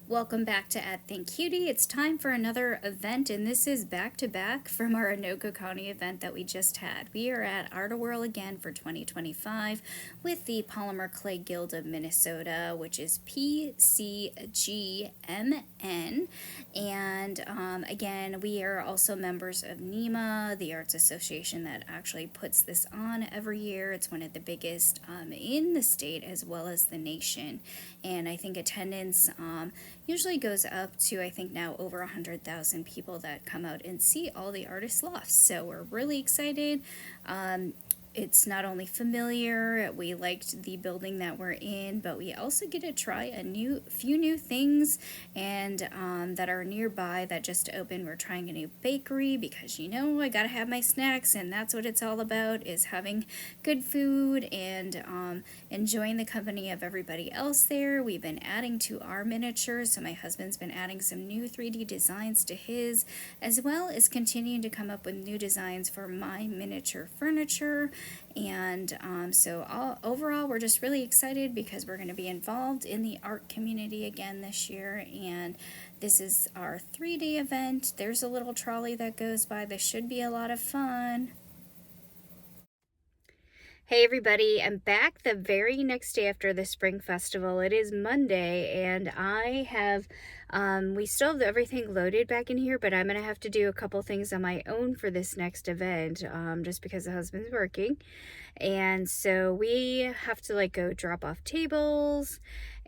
Welcome back to At Think Cutie. It's time for another event, and this is back to back from our Anoka County event that we just had. We are at Art-A-Whirl again for 2025 with the Polymer Clay Guild of Minnesota, which is PCGMN. And again, we are also members of NEMA, the arts association that actually puts this on every year. It's one of the biggest in the state as well as the nation. And I think attendance usually goes up to, I think now, over 100,000 people that come out and see all the artist lofts. So we're really excited. It's not only familiar, we liked the building that we're in, but we also get to try a few new things and that are nearby that just opened. We're trying a new bakery because, you know, I gotta have my snacks, and that's what it's all about, is having good food and enjoying the company of everybody else there. We've been adding to our miniatures, so my husband's been adding some new 3D designs to his, as well as continuing to come up with new designs for my miniature furniture. And overall, we're just really excited because we're going to be involved in the art community again this year. And this is our 3-day event. There's a little trolley that goes by. This should be a lot of fun. Hey everybody, I'm back the very next day after the Spring Festival. It is Monday, and I have, we still have everything loaded back in here, but I'm going to have to do a couple things on my own for this next event, just because the husband's working. And so we have to go drop off tables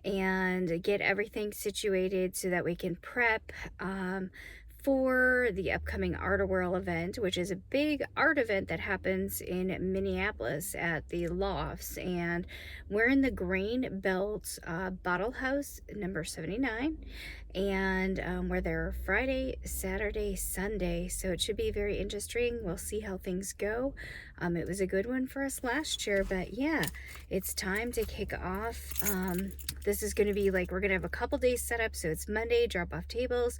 and get everything situated so that we can prep, for the upcoming Art-A-Whirl event, which is a big art event that happens in Minneapolis at the Lofts. And we're in the Grain Belt Bottle House number 79. And we're there Friday, Saturday, Sunday. So it should be very interesting. We'll see how things go. It was a good one for us last year, but yeah, it's time to kick off. This is going to be we're going to have a couple days set up. So it's Monday, drop off tables.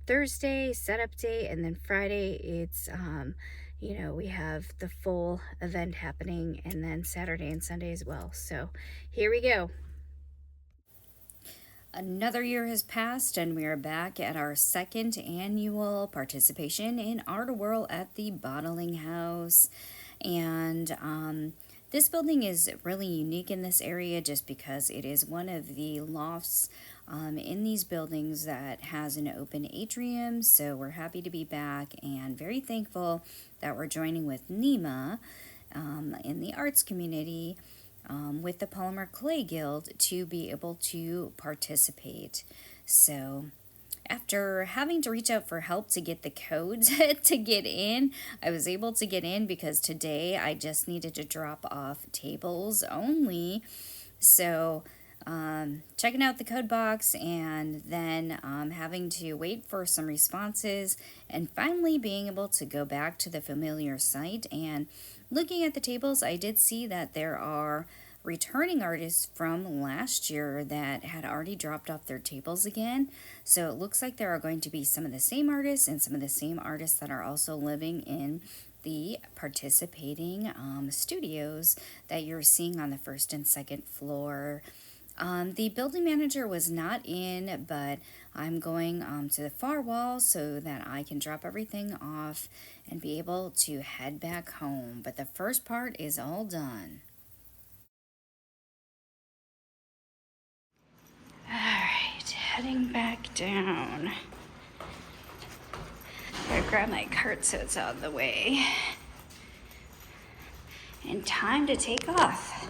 Thursday, setup day, and then Friday, it's, we have the full event happening, and then Saturday and Sunday as well. So here we go. Another year has passed, and we are back at our second annual participation in Art-A-Whirl at the Bottling House. And this building is really unique in this area just because it is one of the lofts in these buildings that has an open atrium. So we're happy to be back and very thankful that we're joining with NEMA in the arts community with the Polymer Clay Guild to be able to participate. So after having to reach out for help to get the codes to get in, I was able to get in because today I just needed to drop off tables only. So checking out the code box and then having to wait for some responses and finally being able to go back to the familiar site. And looking at the tables, I did see that there are returning artists from last year that had already dropped off their tables again. So it looks like there are going to be some of the same artists and some of the same artists that are also living in the participating studios that you're seeing on the first and second floor. The building manager was not in, but I'm going to the far wall so that I can drop everything off and be able to head back home. But the first part is all done. Alright, heading back down. Gotta grab my cart so it's out of the way. And time to take off.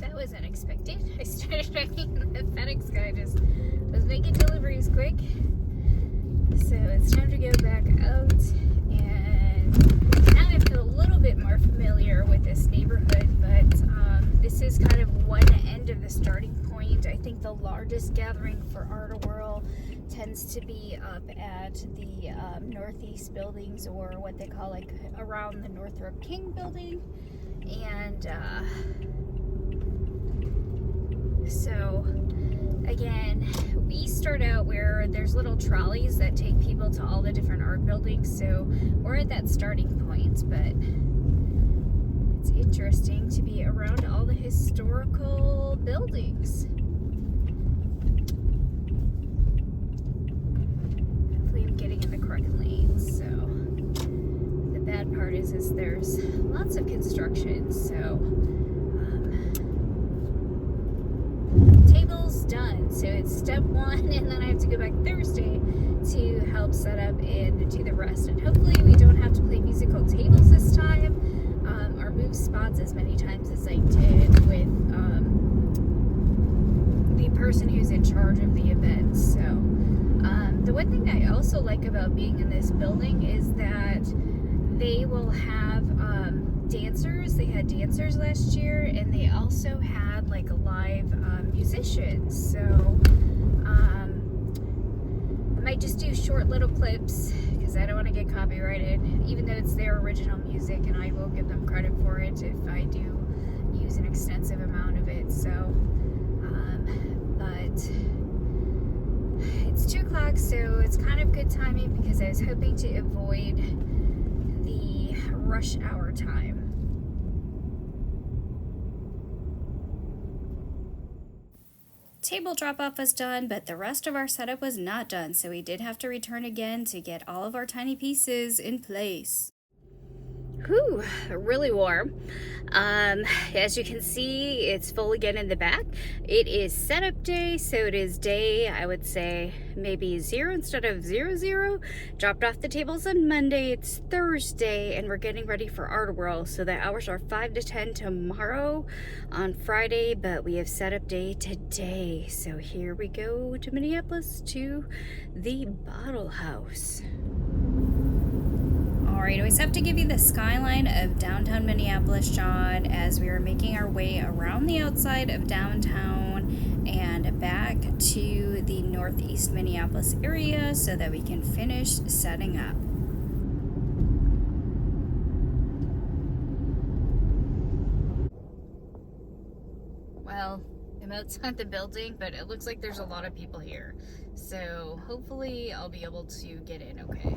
That was unexpected. I started checking the FedEx guy just was making deliveries quick. So it's time to go back out, and now I feel a little bit more familiar with this neighborhood. is kind of one end of the starting point. I think the largest gathering for Art-A-Whirl tends to be up at the northeast buildings, or what they call like around the Northrop King building. And so again, we start out where there's little trolleys that take people to all the different art buildings, so we're at that starting point, but it's interesting to be around all the historical buildings. Hopefully I'm getting in the correct lane. So the bad part is there's lots of construction, so table's done. So it's step one, and then I have to go back Thursday to help set up and do the rest. And hopefully we don't have to play musical tables this time, or move spots as many times as I did with the person who's in charge of the event. So the one thing I also like about being in this building is that they will have dancers. They had dancers last year, and they also had like live musicians. So I might just do short little clips because I don't want to get copyrighted, even though it's their original music, and I will give them credit for it if I do use an extensive amount of it. So but it's 2 o'clock, so it's kind of good timing because I was hoping to avoid the rush hour time. Table drop-off was done, but the rest of our setup was not done, so we did have to return again to get all of our tiny pieces in place. Whew, really warm. As you can see, it's full again in the back. It is setup day, so it is day, I would say, maybe 0 instead of 00. Dropped off the tables on Monday. It's Thursday, and we're getting ready for Art-A-Whirl. So the hours are 5 to 10 tomorrow on Friday, but we have setup day today. So here we go to Minneapolis to the Bottle House. Alright, I always have to give you the skyline of downtown Minneapolis, John, as we are making our way around the outside of downtown and back to the northeast Minneapolis area so that we can finish setting up. Well, I'm outside the building, but it looks like there's a lot of people here. So hopefully I'll be able to get in okay.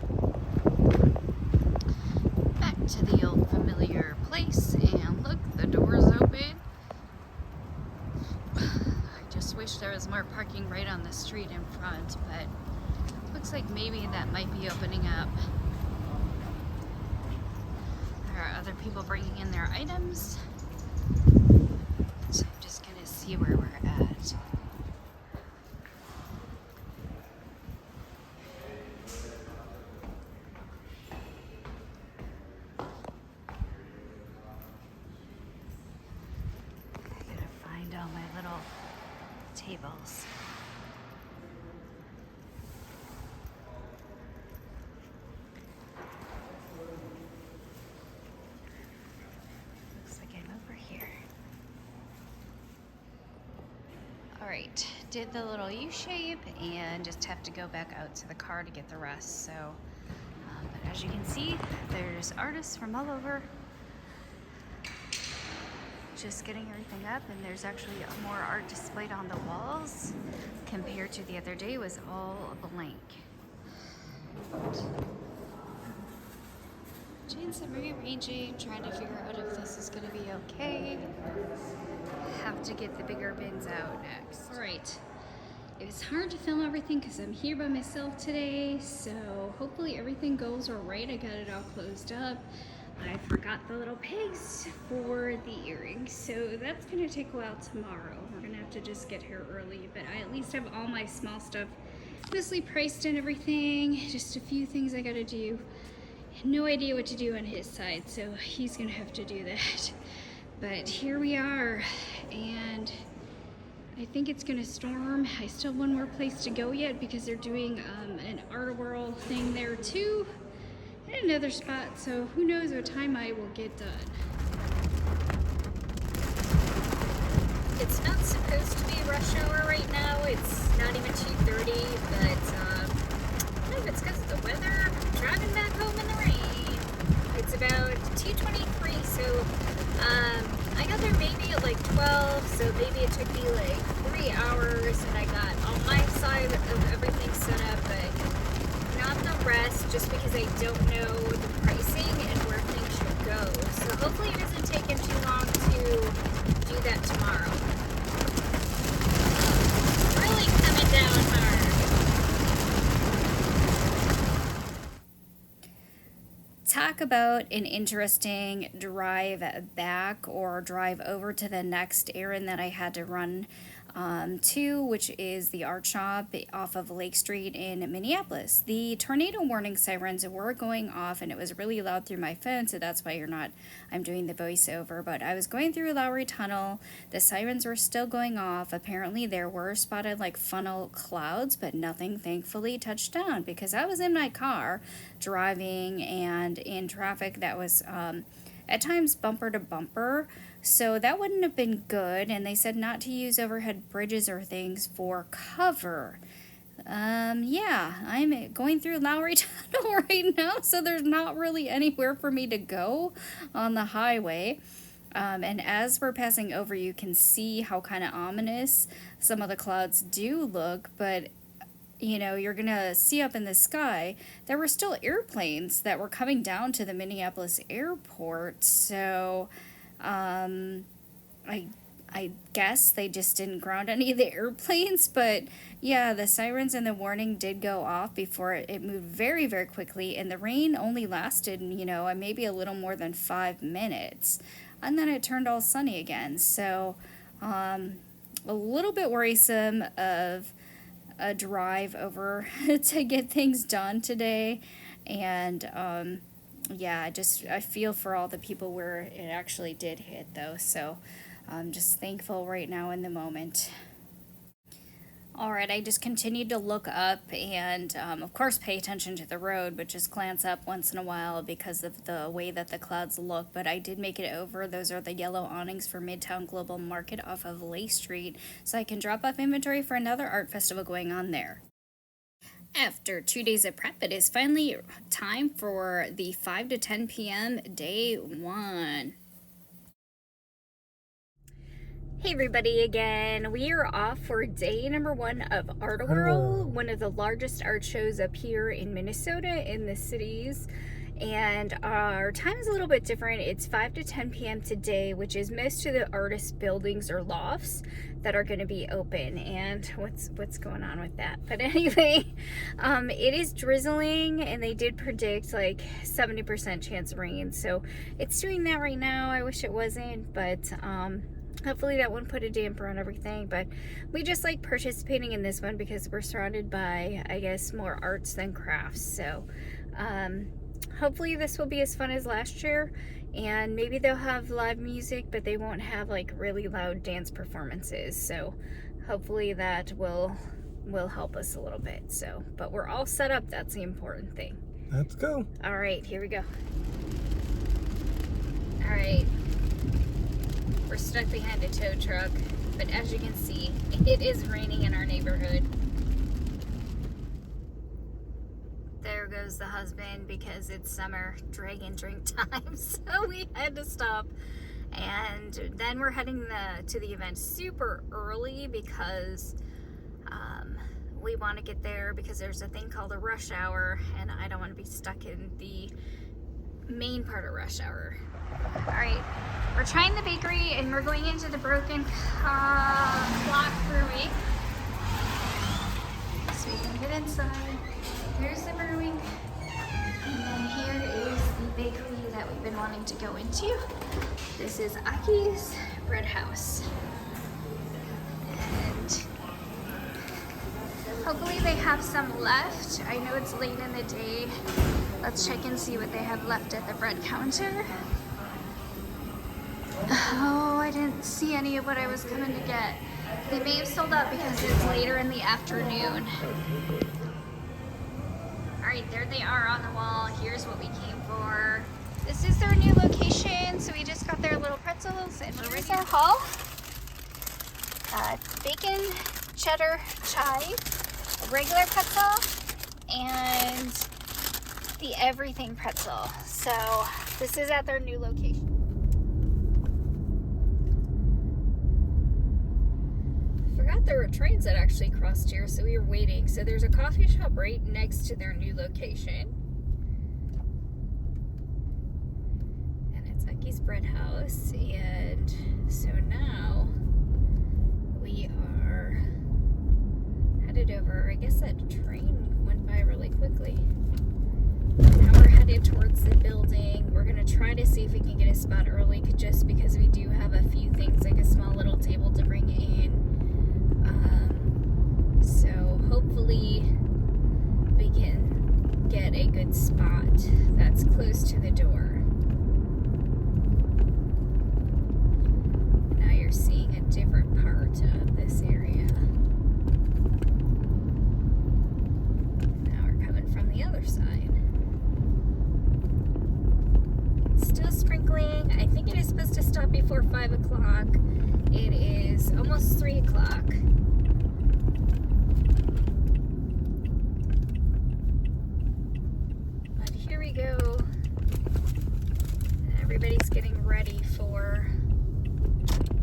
To the old familiar place, and look, the door's open. I just wish there was more parking right on the street in front, but looks like maybe that might be opening up. There are other people bringing in their items, so I'm just gonna see where we're at. All my little tables. Looks like I'm over here. All right, did the little U shape and just have to go back out to the car to get the rest. So, but as you can see, there's artists from all over. Just getting everything up, and there's actually more art displayed on the walls compared to the other day. It was all blank. Doing some rearranging, trying to figure out if this is going to be okay. Have to get the bigger bins out next. All right, it was hard to film everything because I'm here by myself today, so hopefully everything goes all right. I got it all closed up. I forgot the little paste for the earrings, so that's gonna take a while tomorrow. We're gonna have to just get here early, but I at least have all my small stuff mostly priced and everything. Just a few things I gotta do. No idea what to do on his side, so he's gonna have to do that. But here we are, and I think it's gonna storm. I still have one more place to go yet because they're doing an Art-A-Whirl thing there too. And another spot, so who knows what time I will get done. It's not supposed to be rush hour right now. It's not even 2:30, but I don't know if it's because of the weather. I'm driving back home in the rain. It's about 2:23, so I got there maybe at like 12, so maybe it took me like 3 hours, and I got on my side of everything set up, but not the rest, just because I don't know the pricing and where things should go. So hopefully it doesn't take him too long to do that tomorrow. Really coming down hard. Talk about an interesting drive back or drive over to the next errand that I had to run to, which is the art shop off of Lake Street in Minneapolis. The tornado warning sirens were going off, and it was really loud through my phone, so that's why I'm doing the voiceover. But I was going through Lowry Tunnel. The sirens were still going off. Apparently there were spotted like funnel clouds, but nothing thankfully touched down, because I was in my car driving and in traffic that was at times bumper to bumper, so that wouldn't have been good. And they said not to use overhead bridges or things for cover. Yeah, I'm going through Lowry Tunnel right now, so there's not really anywhere for me to go on the highway. And as we're passing over, you can see how kind of ominous some of the clouds do look, but you know, you're gonna see up in the sky, there were still airplanes that were coming down to the Minneapolis airport. So, I guess they just didn't ground any of the airplanes. But yeah, the sirens and the warning did go off before it moved very, very quickly. And the rain only lasted, you know, maybe a little more than 5 minutes. And then it turned all sunny again. So, a little bit worrisome of a drive over to get things done today. And yeah, I feel for all the people where it actually did hit though, so I'm just thankful right now in the moment. Alright, I just continued to look up and of course pay attention to the road, but just glance up once in a while because of the way that the clouds look. But I did make it over. Those are the yellow awnings for Midtown Global Market off of Lake Street, so I can drop off inventory for another art festival going on there. After 2 days of prep, it is finally time for the 5 to 10 p.m. day one. Hey everybody again, we are off for day number 1 of Art-A-Whirl, one of the largest art shows up here in Minnesota in the cities. And our time is a little bit different. It's 5 to 10 p.m. today, which is most of the artist buildings or lofts that are going to be open. And what's going on with that? But anyway, it is drizzling, and they did predict like 70% chance of rain. So it's doing that right now. I wish it wasn't, but hopefully that won't put a damper on everything. But we just like participating in this one because we're surrounded by, I guess, more arts than crafts. So hopefully this will be as fun as last year, and maybe they'll have live music, but they won't have like really loud dance performances. So hopefully that will help us a little bit. So, but we're all set up. That's the important thing. Let's go. All right, here we go. All right. We're stuck behind a tow truck, but as you can see, it is raining in our neighborhood. There goes the husband because it's summer dragon drink time, so we had to stop. And then we're heading to the event super early because we want to get there because there's a thing called a rush hour, and I don't want to be stuck in the main part of rush hour. All right, we're trying the bakery and we're going into the broken clock brewing so we can get inside. Here's the brewing, and then here is the bakery that we've been wanting to go into. This is Aki's Bread House, and hopefully they have some left. I know it's late in the day. Let's check and see what they have left at the bread counter. Oh, I didn't see any of what I was coming to get. They may have sold out because it's later in the afternoon. Alright, there they are on the wall. Here's what we came for. This is their new location, so we just got their little pretzels and here's our haul. bacon cheddar chive, a regular pretzel, and the everything pretzel. So this is at their new location. Forgot there were trains that actually crossed here, so we were waiting. So there's a coffee shop right next to their new location. And it's Ecky's Bread House. And so now we are headed over. I guess that train went by really quickly. Now we're headed towards the building. We're going to try to see if we can get a spot early, just because we do have a few things, like a small little table to bring in. So hopefully we can get a good spot that's close to the door. Now you're seeing a different part of this area. Now we're coming from the other side. Still sprinkling. I think it is supposed to stop before 5 o'clock. It is almost 3 o'clock. But here we go. Everybody's getting ready for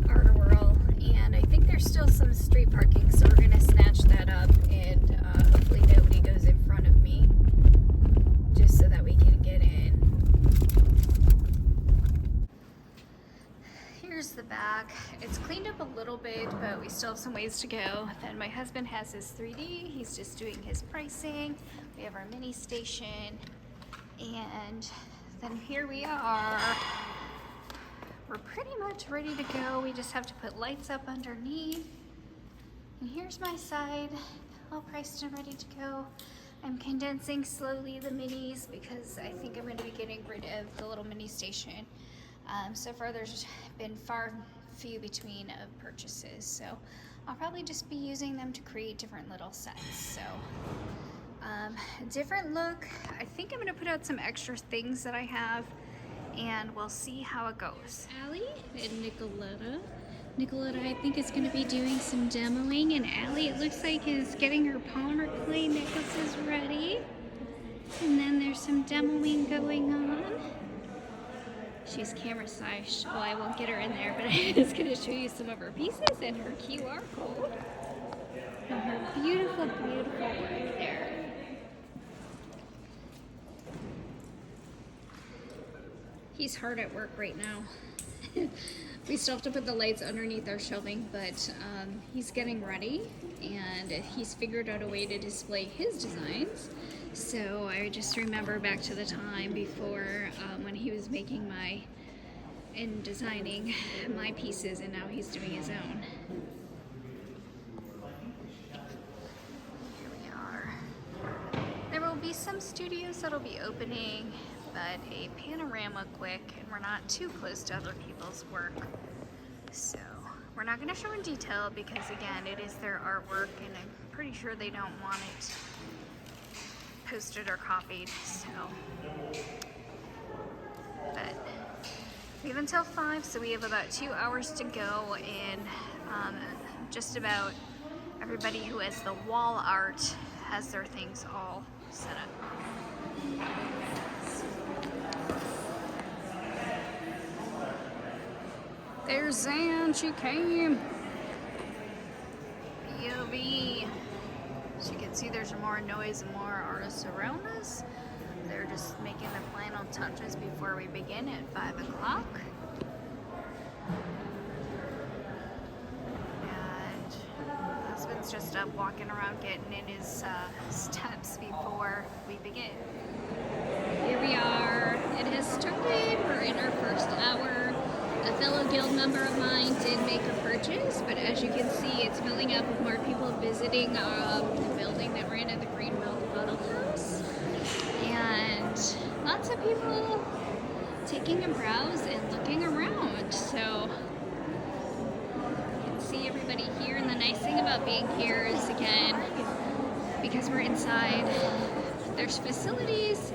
Art-A-Whirl. And I think there's still some street parking, so we're going to snatch that up. And hopefully nobody goes in front of me, just so that we can get in. Here's the back. It's cleaned up a little bit, but we still have some ways to go. Then my husband has his 3D. He's just doing his pricing. We have our mini station. And then here we are. We're pretty much ready to go. We just have to put lights up underneath. And here's my side, all priced and ready to go. I'm condensing slowly the minis because I think I'm going to be getting rid of the little mini station. So far there's been few between of purchases, so I'll probably just be using them to create different little sets. So different look. I think I'm going to put out some extra things that I have, and we'll see how it goes. Allie and Nicoletta. Nicoletta, I think, is going to be doing some demoing, and Allie, it looks like, is getting her polymer clay necklaces ready. And then there's some demoing going on. She's camera shy, so I won't get her in there, but I'm just going to show you some of her pieces and her QR code. And her beautiful, beautiful work there. He's hard at work right now. We still have to put the lights underneath our shelving, but he's getting ready, and he's figured out a way to display his designs. So I just remember back to the time before when he was making and designing my pieces, and now he's doing his own. Here we are. There will be some studios that'll be opening, but a panorama quick, and we're not too close to other people's work. So we're not going to show in detail because, again, it is their artwork, and I'm pretty sure they don't want it posted or copied. So, but we have until 5, so we have about 2 hours to go, and just about everybody who has the wall art has their things all set up. There's Zan, she came. POV. As you can see, there's more noise and more artists around us. They're just making the final touches before we begin at 5 o'clock. And my husband's just up walking around getting in his steps before we begin. Here we are. It has started. We're in our first hour. A fellow guild member of mine did make a purchase, but as you can see, it's filling up with more people visiting the building that we're in at the Greenwell Bottle House. And lots of people taking a browse and looking around. So you can see everybody here, and the nice thing about being here is, again, because we're inside, there's facilities,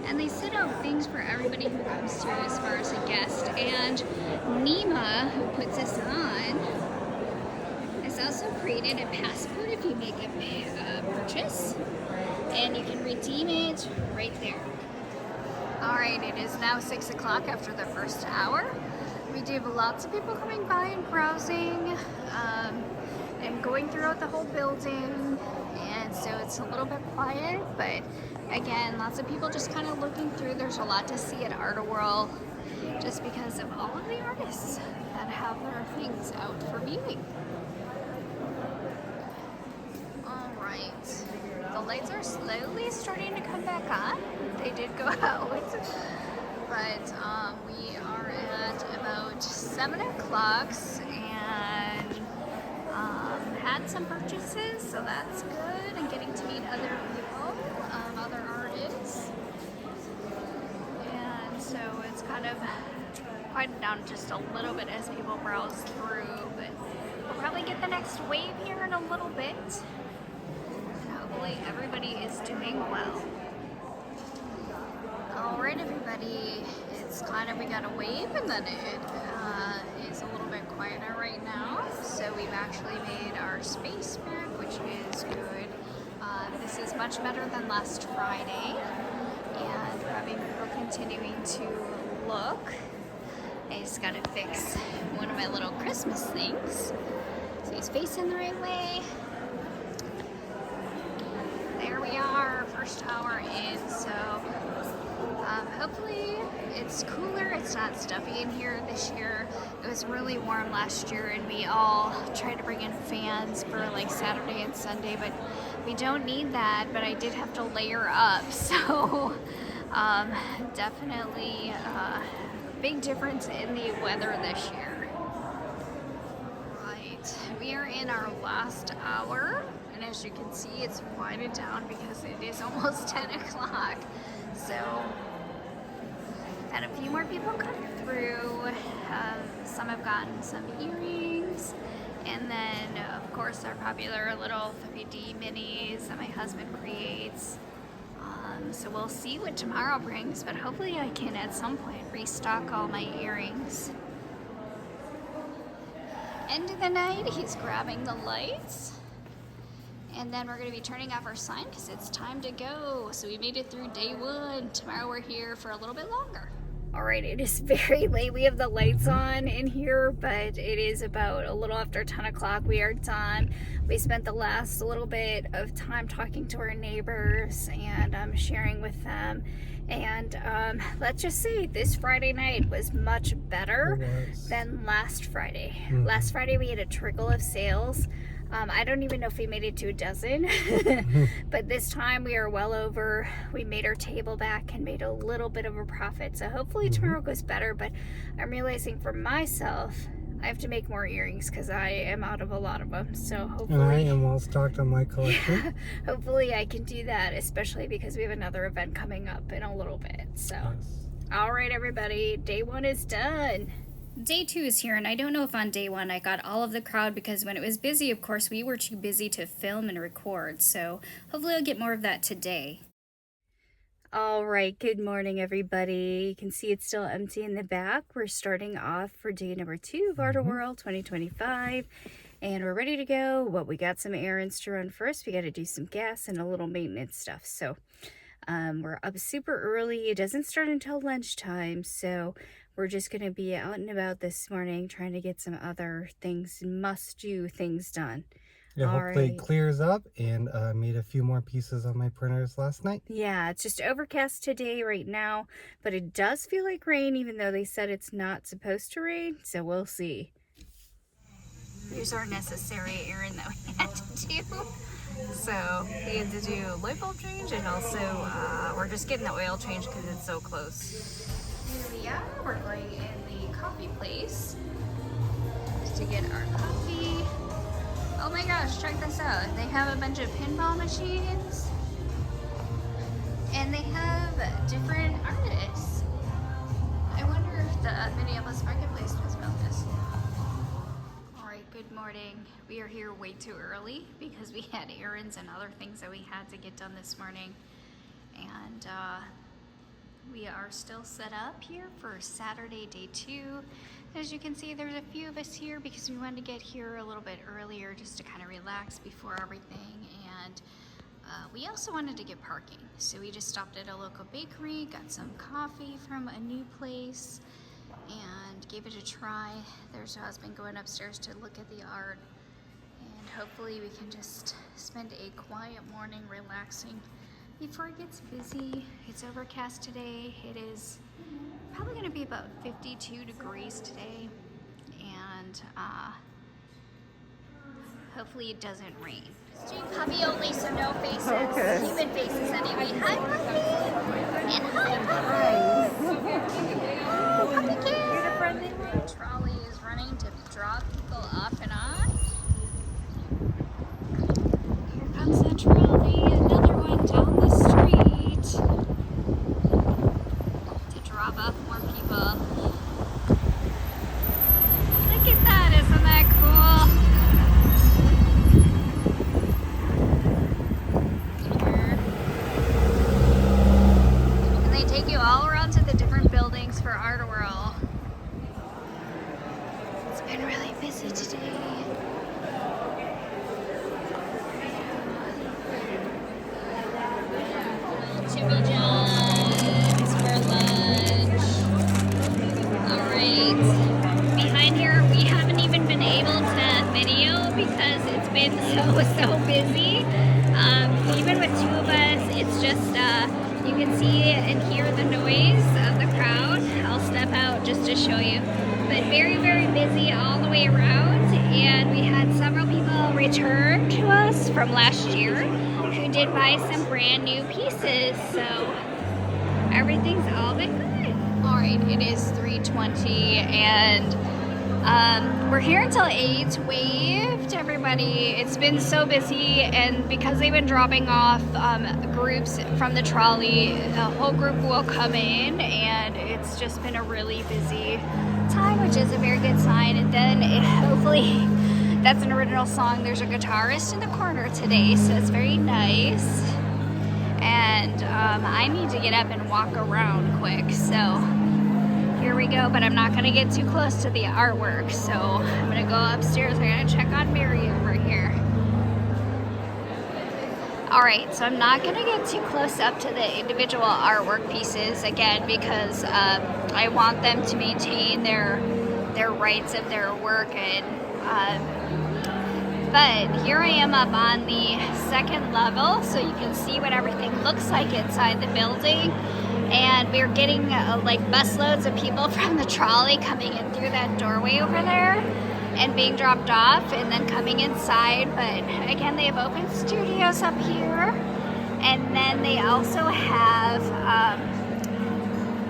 and they set out things for everybody who comes through as far as a guest. And Nima, who puts this on, also created a passport if you make a purchase, and you can redeem it right there. Alright, it is now 6 o'clock after the first hour. We do have lots of people coming by and browsing, and going throughout the whole building, and so it's a little bit quiet, but again, lots of people just kind of looking through. There's a lot to see at Art-A-Whirl just because of all of the artists that have their things out for viewing. Alright, the lights are slowly starting to come back on. They did go out, but we are at about 7 o'clock and had some purchases, so that's good, and getting to meet other people, other artists, and so it's kind of quieted down just a little bit as people browse through, but we'll probably get the next wave here in a little bit, and hopefully everybody is doing well. Alright everybody, it's kind of, we got a wave and then it is a little bit quieter right now, so we've actually made our space back, which is good. This is much better than last Friday, and we're having people continuing to look. I just gotta fix one of my little Christmas things so he's facing the right way. There we are, first hour in, so hopefully it's cooler, it's not stuffy in here this year. It was really warm last year and we all tried to bring in fans for like Saturday and Sunday, but we don't need that, but I did have to layer up, so definitely big difference in the weather this year. Right, we are in our last hour, and as you can see, it's winded down because it is almost 10 o'clock. So, had a few more people come through. Some have gotten some earrings, and then, of course, our popular little 3D minis that my husband creates. So we'll see what tomorrow brings, but hopefully I can at some point restock all my earrings. End of the night, he's grabbing the lights, and then we're going to be turning off our sign because it's time to go. So we made it through day one. Tomorrow we're here for a little bit longer. Alright, it is very late. We have the lights on in here, but it is about a little after 10 o'clock. We are done. We spent the last little bit of time talking to our neighbors and sharing with them. And let's just say this Friday night was much better than last Friday. Last Friday we had a trickle of sales. I don't even know if we made it to a dozen, but this time we are well over. We made our table back and made a little bit of a profit. So hopefully tomorrow goes better, but I'm realizing for myself, I have to make more earrings because I am out of a lot of them. So hopefully. And I am well stocked on my collection. Hopefully I can do that, especially because we have another event coming up in a little bit. So, all right, everybody, day one is done. Day two is here, and I don't know if on day one I got all of the crowd because when it was busy, of course, we were too busy to film and record, so hopefully I'll get more of that today. All right, good morning, everybody. You can see it's still empty in the back. We're starting off for day number 2 of Art-A-Whirl 2025, and we're ready to go. Well, we got some errands to run first. We got to do some gas and a little maintenance stuff, so we're up super early. It doesn't start until lunchtime, so we're just going to be out and about this morning trying to get some other things, must-do things done. Yeah, hopefully it clears up, and made a few more pieces on my printers last night. Yeah, it's just overcast today right now, but it does feel like rain, even though they said it's not supposed to rain, so we'll see. Here's our necessary errand that we had to do. So we had to do light bulb change, and also we're just getting the oil change because it's so close. Here we are. We're going in the coffee place to get our coffee. Oh my gosh, check this out. They have a bunch of pinball machines, and they have different artists. I wonder if the Minneapolis Marketplace knows about this. Alright, good morning. We are here way too early because we had errands and other things that we had to get done this morning. And we are still set up here for Saturday day 2. As you can see, there's a few of us here because we wanted to get here a little bit earlier just to kind of relax before everything. And we also wanted to get parking. So we just stopped at a local bakery, got some coffee from a new place, and gave it a try. There's her husband going upstairs to look at the art. And hopefully we can just spend a quiet morning relaxing before it gets busy. It's overcast today. It is probably going to be about 52 degrees today, and hopefully it doesn't rain. Street puppy only, so no faces. Okay. Human faces anyway. Hi, puppy! And hi, puppy! Puppy kid! You're the friendly one. Trolley is running to drop people off and on. Here comes the trolley, another one down the street to drop off more people. Look at that, isn't that cool? And they take you all around to the different buildings for Art-A-Whirl. It's been really busy today. Jimmy John's for lunch. Alright. Behind here, we haven't even been able to video because it's been so busy. Even with two of us, it's just, you can see and hear the noise of the crowd. I'll step out just to show you. But very busy all the way around. And we had several people return to us from last year who did buy some brand new pieces, so everything's all been good. Alright, it is 3:20 and we're here until 8. Wave to everybody. It's been so busy, and because they've been dropping off groups from the trolley, the whole group will come in, and it's just been a really busy time, which is a very good sign. And then hopefully that's an original song. There's a guitarist in the corner today, so it's very nice. And I need to get up and walk around quick, so here we go. But I'm not going to get too close to the artwork, so I'm going to go upstairs. I'm going to check on Mary over here. Alright, so I'm not going to get too close up to the individual artwork pieces, again, because I want them to maintain their rights of their work. And but here I am up on the second level, so you can see what everything looks like inside the building. And we're getting like busloads of people from the trolley coming in through that doorway over there and being dropped off and then coming inside. But again, they have open studios up here, and then they also have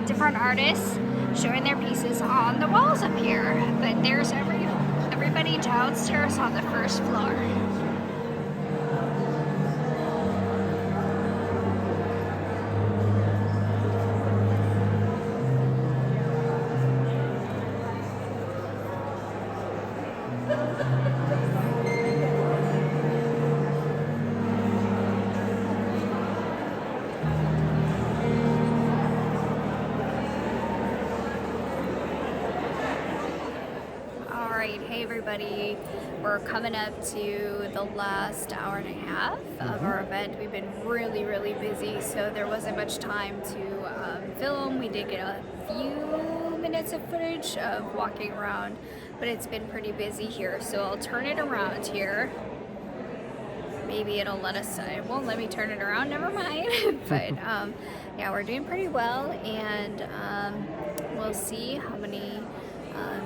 different artists showing their pieces on the walls up here. But there's everybody downstairs on the first floor. Hey everybody, we're coming up to the last hour and a half of our event. We've been really busy, so there wasn't much time to film. We did get a few minutes of footage of walking around, but it's been pretty busy here, so I'll turn it around here. Maybe it'll let us, it won't let me turn it around, never mind. But yeah, we're doing pretty well, and we'll see how many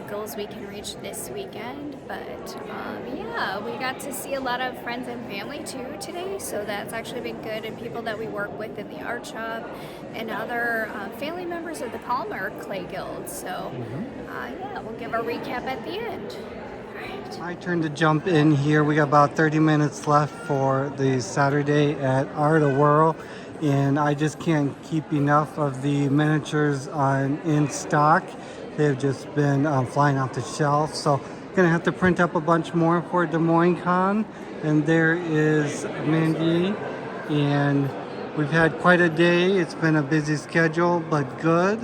goals we can reach this weekend. But yeah, we got to see a lot of friends and family too today, so that's actually been good, and people that we work with in the art shop and other family members of the Polymer Clay Guild. So yeah, we'll give a recap at the end. Right. My turn to jump in here. We got about 30 minutes left for the Saturday at Art-A-Whirl, and I just can't keep enough of the miniatures in stock. They've just been flying off the shelf, so gonna have to print up a bunch more for Des Moines Con. And there is Mandy, and we've had quite a day. It's been a busy schedule, but good.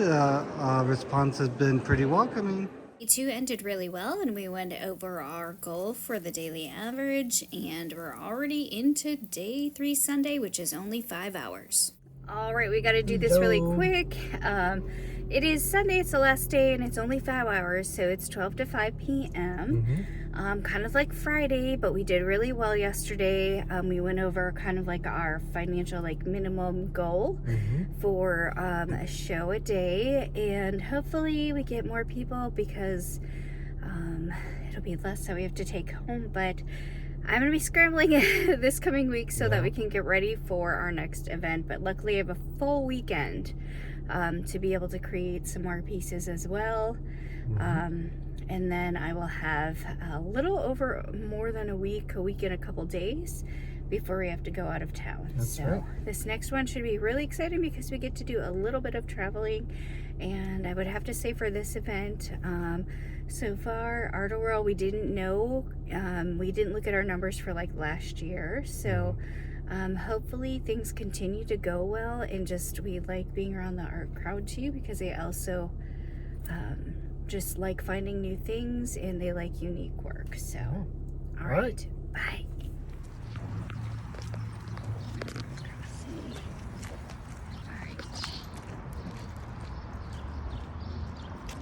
Response has been pretty welcoming. Day 2 ended really well, and we went over our goal for the daily average, and we're already into Day 3 Sunday, which is only 5 hours. All right, we got to do this really quick. It is Sunday, it's the last day, and it's only 5 hours, so it's 12 to 5 p.m. Kind of like Friday, but we did really well yesterday. We went over kind of like our financial minimum goal for a show a day, and hopefully we get more people because it'll be less that we have to take home, but I'm going to be scrambling this coming week so that we can get ready for our next event. But luckily I have a full weekend to be able to create some more pieces as well. And then I will have a little over more than a week and a couple days before we have to go out of town. That's right. This next one should be really exciting because we get to do a little bit of traveling. And I would have to say for this event, so far, Art-A-Whirl, we didn't know, we didn't look at our numbers for like last year, so hopefully things continue to go well, and just we like being around the art crowd too, because they also just like finding new things and they like unique work. So all right, bye.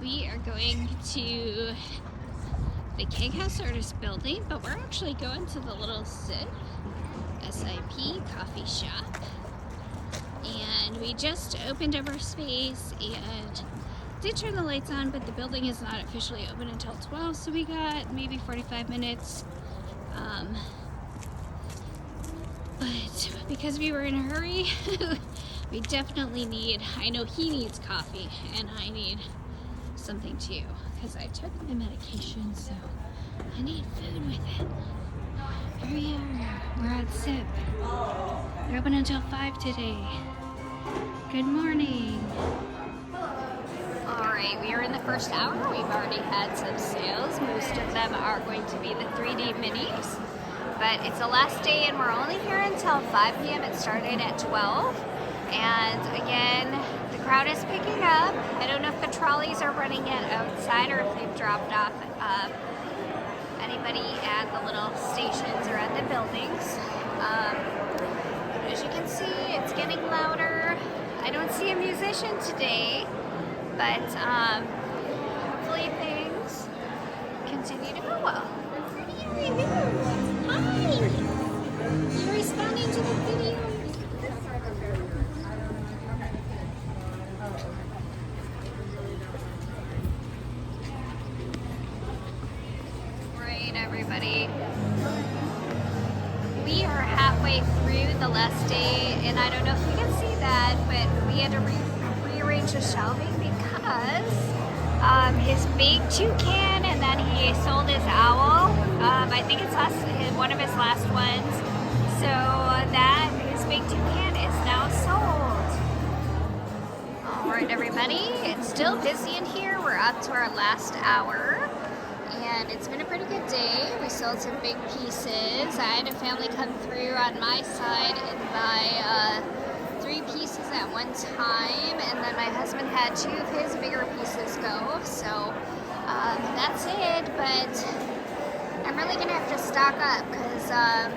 We are going to the Keg House Artist Building, but we're actually going to the little SIP coffee shop. And we just opened up our space and did turn the lights on, but the building is not officially open until 12, so we got maybe 45 minutes. But because we were in a hurry, we definitely need, I know he needs coffee, and I need something too, because I took my medication, so I need food with it. Here we are. We're at SIP. They're open until 5 today. Good morning. Alright, we are in the first hour. We've already had some sales. Most of them are going to be the 3D minis. But it's the last day and we're only here until 5 p.m. It started at 12. And again, the crowd is picking up. I don't know if the trolleys are running yet outside or if they've dropped off anybody at the little stations or at the buildings. As you can see, it's getting louder. I don't see a musician today, but hopefully things continue to go well. Hi! You're responding to the video. Everybody, we are halfway through the last day, and I don't know if you can see that, but we had to rearrange the shelving because his big toucan, and then he sold his owl. I think it's one of his last ones, so that his big toucan is now sold. All right, everybody, it's still busy in here. We're up to our last hour. And it's been a pretty good day. We sold some big pieces. I had a family come through on my side and buy 3 pieces at one time, and then my husband had 2 of his bigger pieces go. So that's it, but I'm really gonna have to stock up because I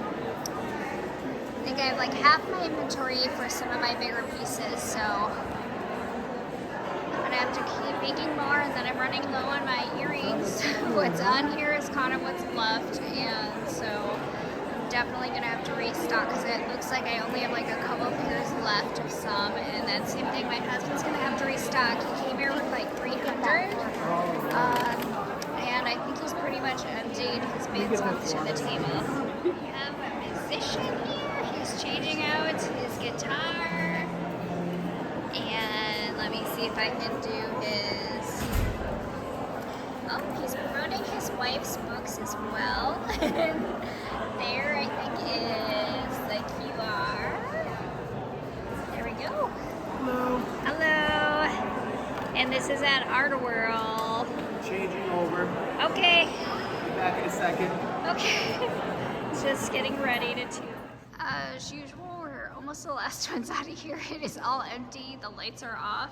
think I have like half my inventory for some of my bigger pieces, so I have to keep making more, and then I'm running low on my earrings. What's on here is kind of what's left, and so I'm definitely gonna have to restock because it looks like I only have like a couple pairs left of some, and then same thing, my husband's gonna have to restock. He came here with like 300, and I think he's pretty much emptied his bids onto the table. We have a musician here. He's changing out his guitar. And let me see if I can do his, oh, he's promoting his wife's books as well. There, I think, is the QR. There we go. Hello. Hello. And this is at Art-A-Whirl. Changing over. Okay. Be back in a second. Okay. Just getting ready to tune. As usual, we're almost the last ones out of here. It is all empty. The lights are off.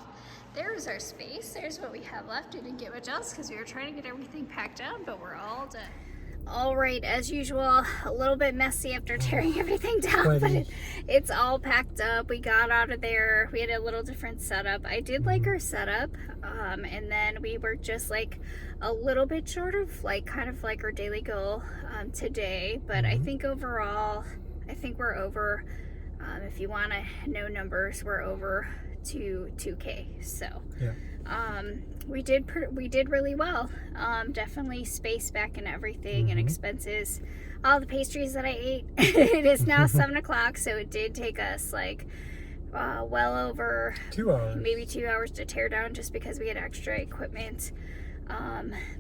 There's our space. There's what we have left. We didn't get much else because we were trying to get everything packed down, but we're all done. All right, as usual, a little bit messy after tearing everything down, but it's all packed up. We got out of there. We had a little different setup. I did like our setup, and then we were just like a little bit short of like kind of like our daily goal today, but I think overall, I think we're over. If you want to know numbers, we're over to 2K. So Yeah. we did really well. Definitely space back and everything, and expenses. All the pastries that I ate. It is now 7 o'clock, so it did take us like well over 2 hours, maybe 2 hours to tear down, just because we had extra equipment.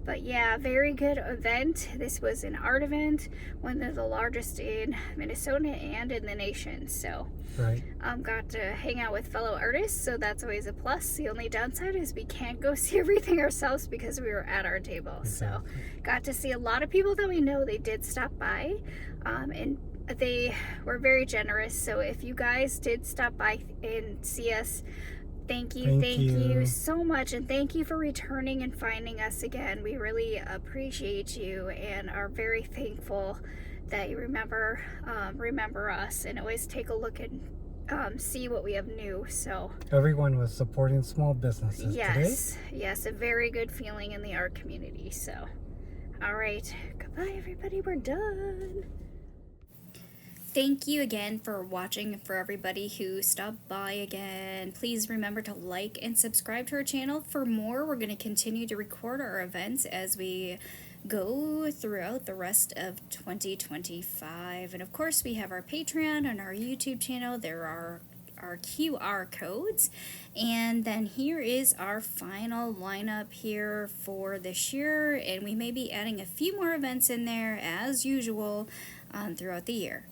But yeah, very good event. This was an art event, one of the largest in Minnesota and in the nation. So right. got to hang out with fellow artists, so that's always a plus. The only downside is we can't go see everything ourselves because we were at our table. Exactly. So got to see a lot of people that we know. They did stop by, and they were very generous. So if you guys did stop by and see us, thank you so much, and thank you for returning and finding us again. We really appreciate you and are very thankful that you remember us, and always take a look and see what we have new. So Everyone was supporting small businesses yes, a very good feeling in the art community. So all right, goodbye everybody, we're done. Thank you again for watching. For everybody who stopped by again, please remember to like and subscribe to our channel for more. We're going to continue to record our events as we go throughout the rest of 2025. And of course, we have our Patreon and our YouTube channel. There are our QR codes, and then here is our final lineup here for this year, and we may be adding a few more events in there as usual throughout the year.